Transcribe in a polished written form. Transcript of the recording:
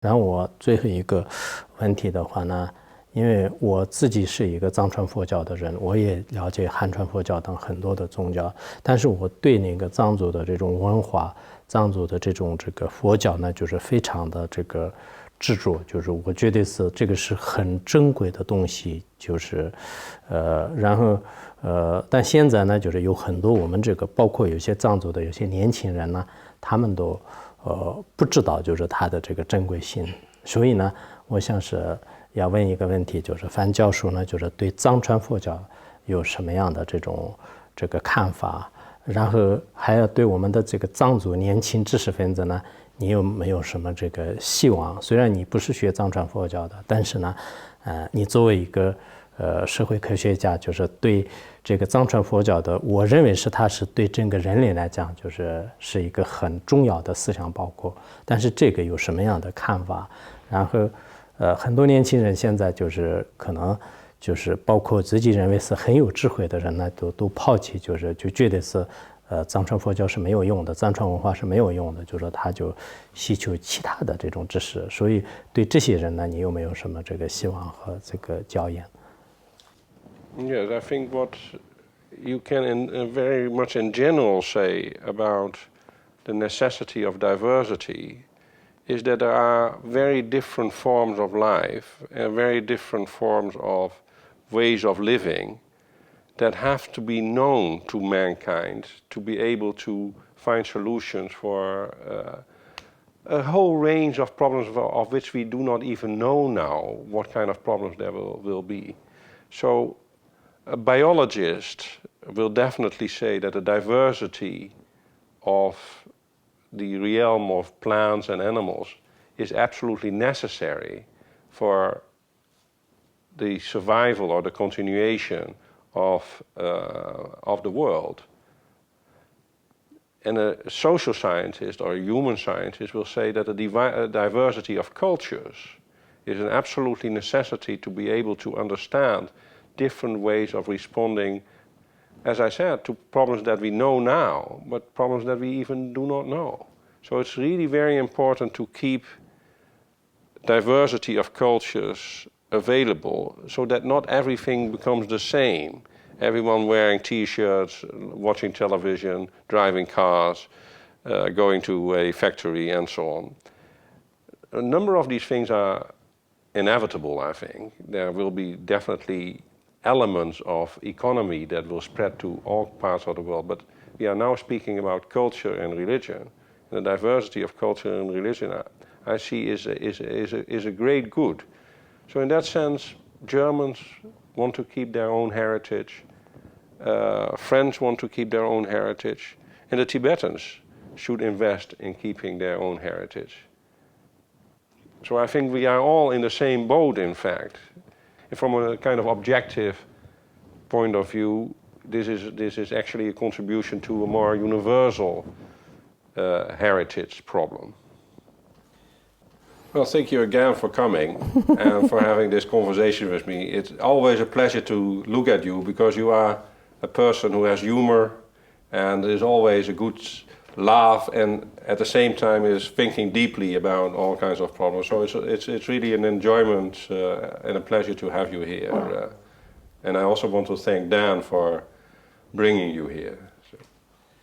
然后我最后一个问题的话呢，因为我自己是一个藏传佛教的人，我也了解汉传佛教等很多的宗教，但是我对那个藏族的这种文化、藏族的这个佛教呢，就是非常的这个执着，就是我觉得是这个是很珍贵的东西，就是然后但现在呢，就是有很多我们这个包括有些藏族的有些年轻人呢，他们都不知道就是它的这个珍贵性，所以呢，我想是要问一个问题，就是范教授呢，就是对藏传佛教有什么样的这个看法？然后还要对我们的这个藏族年轻知识分子呢，你有没有什么这个希望？虽然你不是学藏传佛教的，但是呢，你作为一个社会科学家，就是对这个藏传佛教的，我认为它是对整个人类来讲，是一个很重要的思想包裹。但是这个有什么样的看法？然后很多年轻人现在就是可能就是包括自己认为是很有智慧的人呢，都抛弃，就觉得是藏传佛教是没有用的，藏传文化是没有用的，就说他就希求其他的这种知识。所以对这些人呢，你有没有什么这个希望和这个教言？ Yes, I think what you can very much in general say about the necessity of diversity is that there are very different forms of life and very different forms of ways of living that have to be known to mankind to be able to find solutions for a whole range of problems of which we do not even know now what kind of problems there will be. So a biologist will definitely say that the diversity of the realm of plants and animals is absolutely necessary for the survival or the continuation of the world. And a social scientist or a human scientist will say that the diversity of cultures is an absolutely necessity to be able to understand different ways of responding, as I said, to problems that we know now, but problems that we even do not know. So it's really very important to keep diversity of cultures available so that not everything becomes the same. Everyone wearing t-shirts, watching television, driving cars, going to a factory and so on. A number of these things are inevitable, I think. There will be definitely elements of economy that will spread to all parts of the world, but we are now speaking about culture and religion. And the diversity of culture and religion I see is a great good. So in that sense, Germans want to keep their own heritage, French want to keep their own heritage, and the Tibetans should invest in keeping their own heritage. So I think we are all in the same boat, in fact. From a kind of objective point of view, this is actually a contribution to a more universal heritage problem. Well, thank you again for coming and for having this conversation with me. It's always a pleasure to look at you because you are a person who has humor and is always a good laugh and at the same time is thinking deeply about all kinds of problems. So it's really an enjoyment and a pleasure to have you here. And I also want to thank Dan for bringing you here.